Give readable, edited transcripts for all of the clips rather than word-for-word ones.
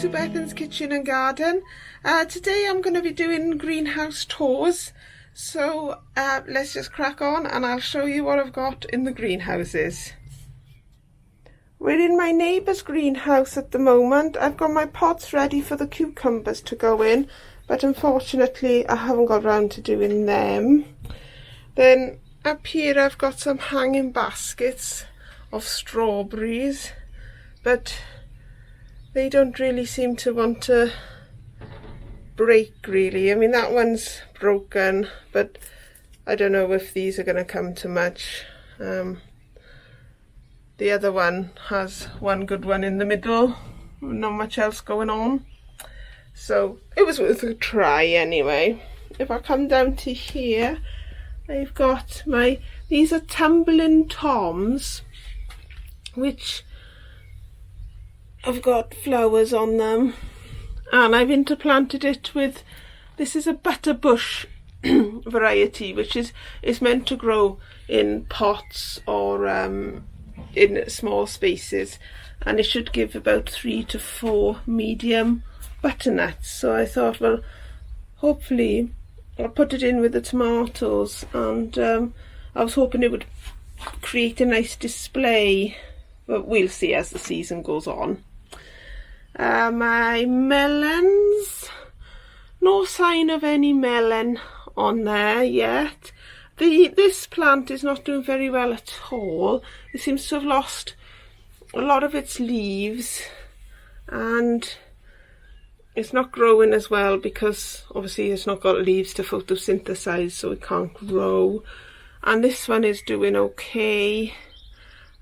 to Bethan's Kitchen and Garden. Today I'm going to be doing greenhouse tours, so let's just crack on and I'll show you what I've got in the greenhouses. We're in my neighbour's greenhouse at the moment. I've got my pots ready for the cucumbers to go in, but unfortunately I haven't got round to doing them. Then up here I've got some hanging baskets of strawberries, but they don't really seem to want to break really. I mean, that one's broken, but I don't know if these are going to come to much. The other one has one good one in the middle, not much else going on, so it was worth a try anyway. If I come down to here, I've got these are tumbling toms, which I've got flowers on them, and I've interplanted it with, this is a butterbush variety, which is meant to grow in pots or in small spaces, and it should give about 3 to 4 medium butternuts. So I thought, well, hopefully I'll put it in with the tomatoes, and I was hoping it would create a nice display, but we'll see as the season goes on. My melons, no sign of any melon on there yet. This plant is not doing very well at all. It seems to have lost a lot of its leaves, and it's not growing as well because obviously it's not got leaves to photosynthesize, so it can't grow. And this one is doing okay,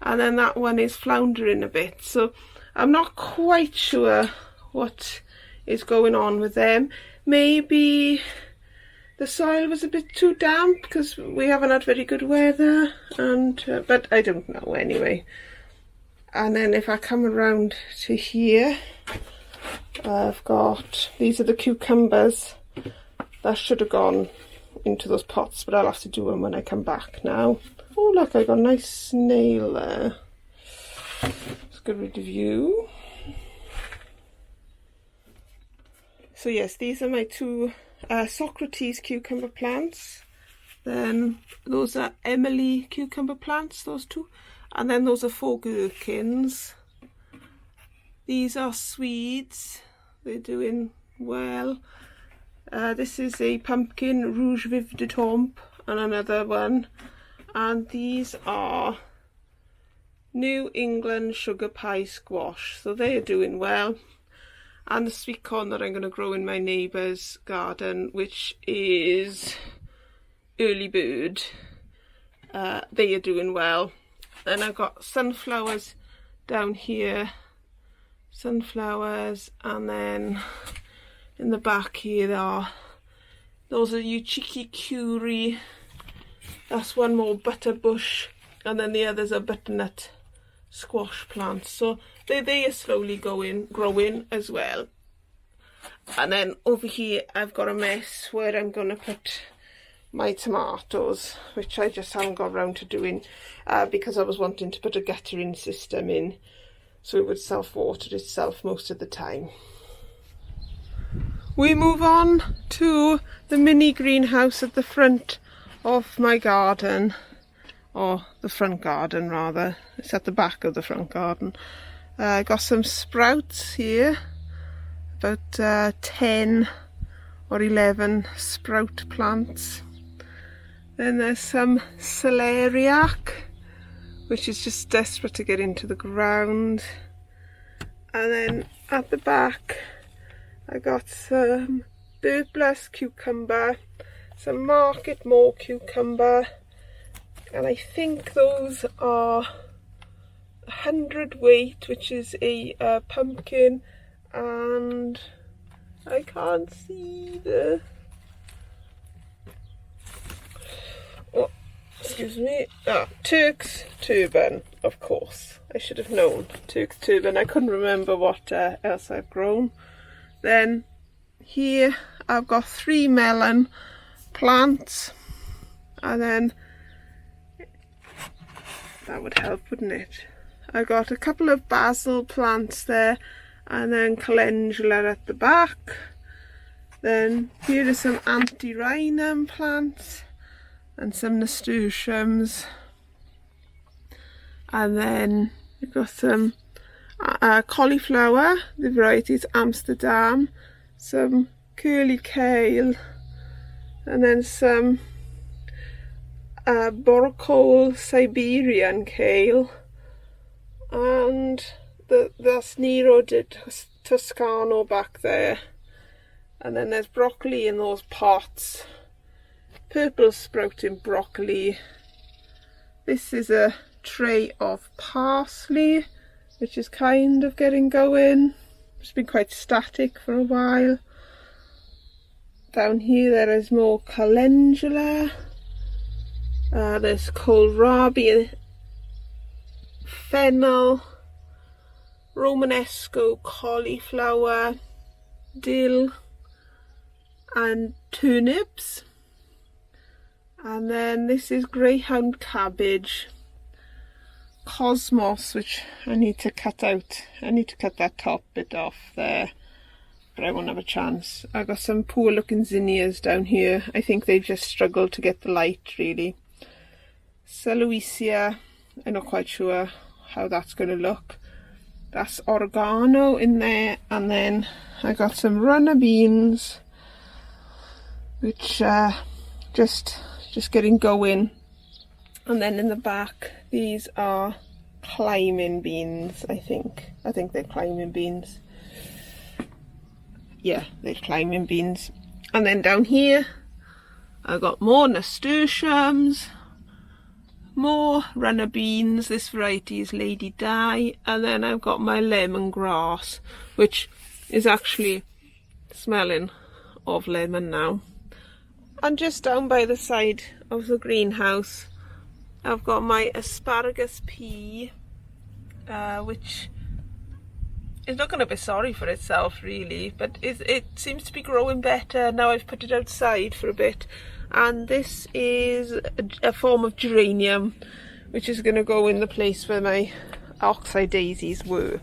and then that one is floundering a bit, so I'm not quite sure what is going on with them. Maybe the soil was a bit too damp because we haven't had very good weather, and but I don't know anyway. And then if I come around to here, I've got, these are the cucumbers that should have gone into those pots, but I'll have to do them when I come back now. Oh look, I got a nice snail there. Let's get rid of you. So yes, these are my two Socrates cucumber plants. Then those are Emily cucumber plants, those two. And then those are 4 gherkins. These are Swedes. They're doing well. This is a pumpkin, Rouge Vive de Tombe, and another one. And these are New England sugar pie squash, so they are doing well. And the sweet corn that I'm going to grow in my neighbour's garden, which is Early Bird, they are doing well. Then I've got sunflowers down here, sunflowers, and then in the back here those are Uchiki Curie. That's one more butterbush, and then the others are butternut squash plants, so they are slowly growing as well. And then over here I've got a mess where I'm going to put my tomatoes, which I just haven't got around to doing because I was wanting to put a guttering system in so it would self-water itself most of the time. We move on to the mini greenhouse at the front of my garden, or the front garden rather. It's at the back of the front garden. I got some sprouts here, about 10 or 11 sprout plants. Then there's some celeriac, which is just desperate to get into the ground. And then at the back I got some Bird Bless cucumber, some Market More cucumber, and I think those are 100 weight, which is a pumpkin, and I can't see the, oh, excuse me, Turk's turban, of course. I should have known. Turk's turban. I couldn't remember what else I've grown. Then here I've got 3 melon plants, and then that would help, wouldn't it? I got a couple of basil plants there, and then calendula at the back. Then here are some antirrhinum plants and some nasturtiums, and then we've got some cauliflower, the variety is Amsterdam, some curly kale, and then some Borcole Siberian kale, and that's Nero di Toscano back there. And then there's broccoli in those pots, purple sprouting broccoli. This is a tray of parsley, which is kind of getting going. It's been quite static for a while. Down here there is more calendula. There's kohlrabi, fennel, Romanesco cauliflower, dill, and turnips. And then this is greyhound cabbage, cosmos, which I need to cut out. I need to cut that top bit off there, but I won't have a chance. I got some poor looking zinnias down here. I think they've just struggled to get the light, really. Celosia, I'm not quite sure how that's going to look. That's oregano in there. And then I got some runner beans, which just getting going. And then in the back, these are climbing beans, I think. I think they're climbing beans. Yeah, they're climbing beans. And then down here, I got more nasturtiums, more runner beans. This variety is Lady Di. And then I've got my lemongrass, which is actually smelling of lemon now. And just down by the side of the greenhouse, I've got my asparagus pea, which is not going to be sorry for itself really, but it seems to be growing better now I've put it outside for a bit. And this is a form of geranium, which is going to go in the place where my oxeye daisies were.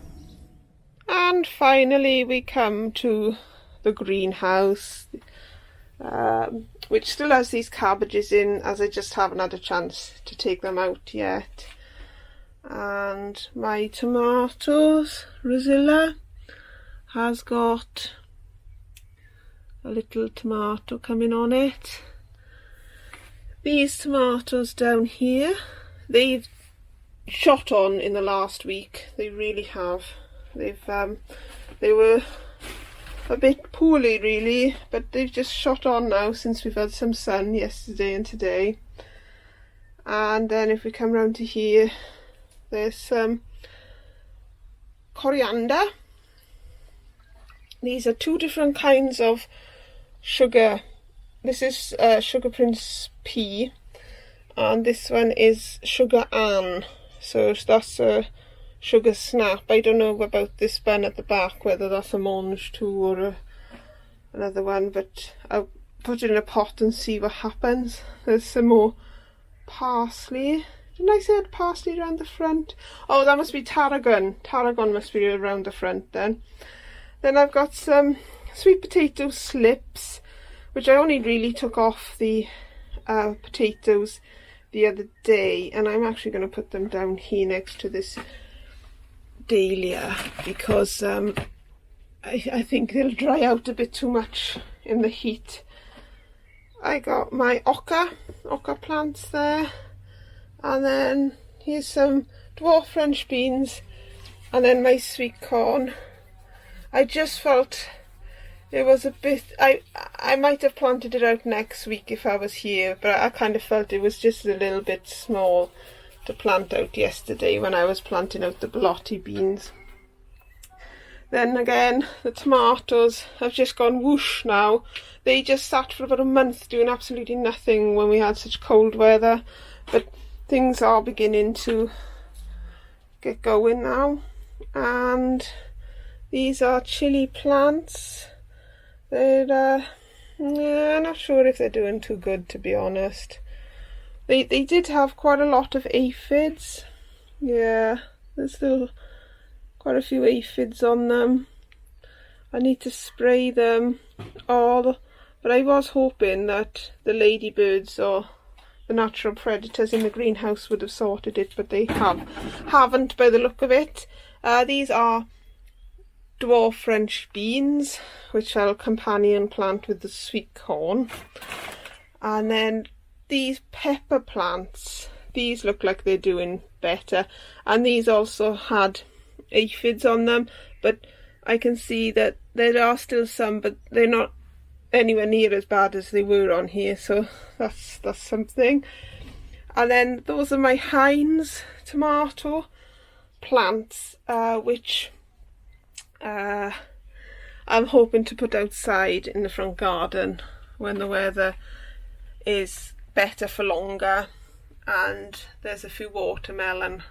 And finally we come to the greenhouse, which still has these cabbages in, as I just haven't had a chance to take them out yet. And my tomatoes, Rosilla, has got a little tomato coming on it. These tomatoes down here, they've shot on in the last week. They really have. They were a bit poorly really, but they've just shot on now since we've had some sun yesterday and today. And then if we come round to here, there's some coriander. These are two different kinds of sugar. This is Sugar Prince pea, and this one is Sugar Ann. So that's a sugar snap. I don't know about this one at the back, whether that's a mange too or another one, but I'll put it in a pot and see what happens. There's some more parsley. Didn't I say I had parsley around the front? Oh, that must be tarragon. Tarragon must be around the front then. Then I've got some sweet potato slips, which I only really took off the potatoes the other day, and I'm actually going to put them down here next to this dahlia, because I think they'll dry out a bit too much in the heat. I got my oca plants there, and then here's some dwarf French beans, and then my sweet corn. I just felt it was a bit, I might have planted it out next week if I was here, but I kind of felt it was just a little bit small to plant out yesterday when I was planting out the blotti beans. Then again, the tomatoes have just gone whoosh now. They just sat for about a month doing absolutely nothing when we had such cold weather, but things are beginning to get going now. And these are chili plants. They're I'm not sure if they're doing too good, to be honest. They did have quite a lot of aphids. Yeah, there's still quite a few aphids on them. I need to spray them all, but I was hoping that the ladybirds or the natural predators in the greenhouse would have sorted it, but they haven't by the look of it. These are dwarf French beans, which I'll companion plant with the sweet corn. And then these pepper plants, these look like they're doing better, and these also had aphids on them, but I can see that there are still some, but they're not anywhere near as bad as they were on here, so that's something. And then those are my Heinz tomato plants, which I'm hoping to put outside in the front garden when the weather is better for longer. And there's a few watermelon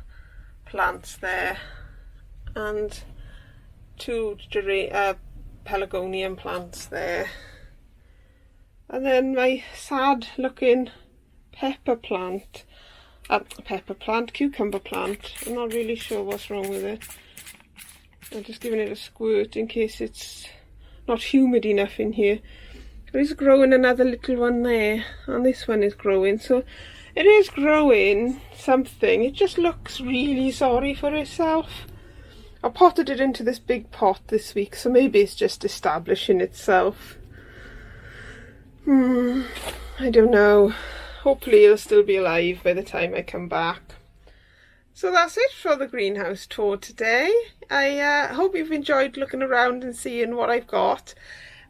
plants there, and two pelargonium plants there. And then my sad looking cucumber plant. I'm not really sure what's wrong with it. I'm just giving it a squirt in case it's not humid enough in here. There's growing another little one there, and this one is growing, so it is growing something. It just looks really sorry for itself. I potted it into this big pot this week, so maybe it's just establishing itself. I don't know. Hopefully it'll still be alive by the time I come back. So that's it for the greenhouse tour today. I hope you've enjoyed looking around and seeing what I've got.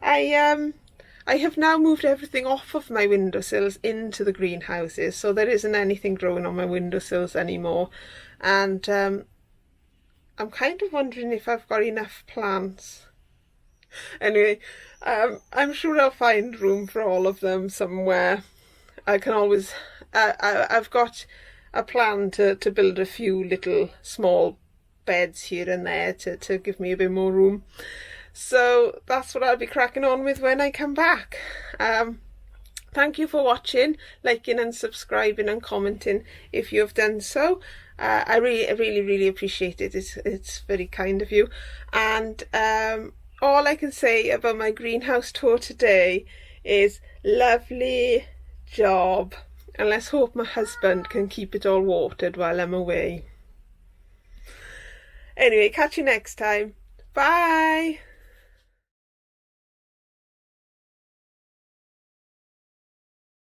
I have now moved everything off of my windowsills into the greenhouses, so there isn't anything growing on my windowsills anymore. And I'm kind of wondering if I've got enough plants. Anyway, I'm sure I'll find room for all of them somewhere. I can always, I've got a plan to build a few little small beds here and there to give me a bit more room. So that's what I'll be cracking on with when I come back. Thank you for watching, liking and subscribing and commenting if you have done so. I really appreciate it. It's very kind of you. And all I can say about my greenhouse tour today is lovely job. And let's hope my husband can keep it all watered while I'm away. Anyway, catch you next time. Bye!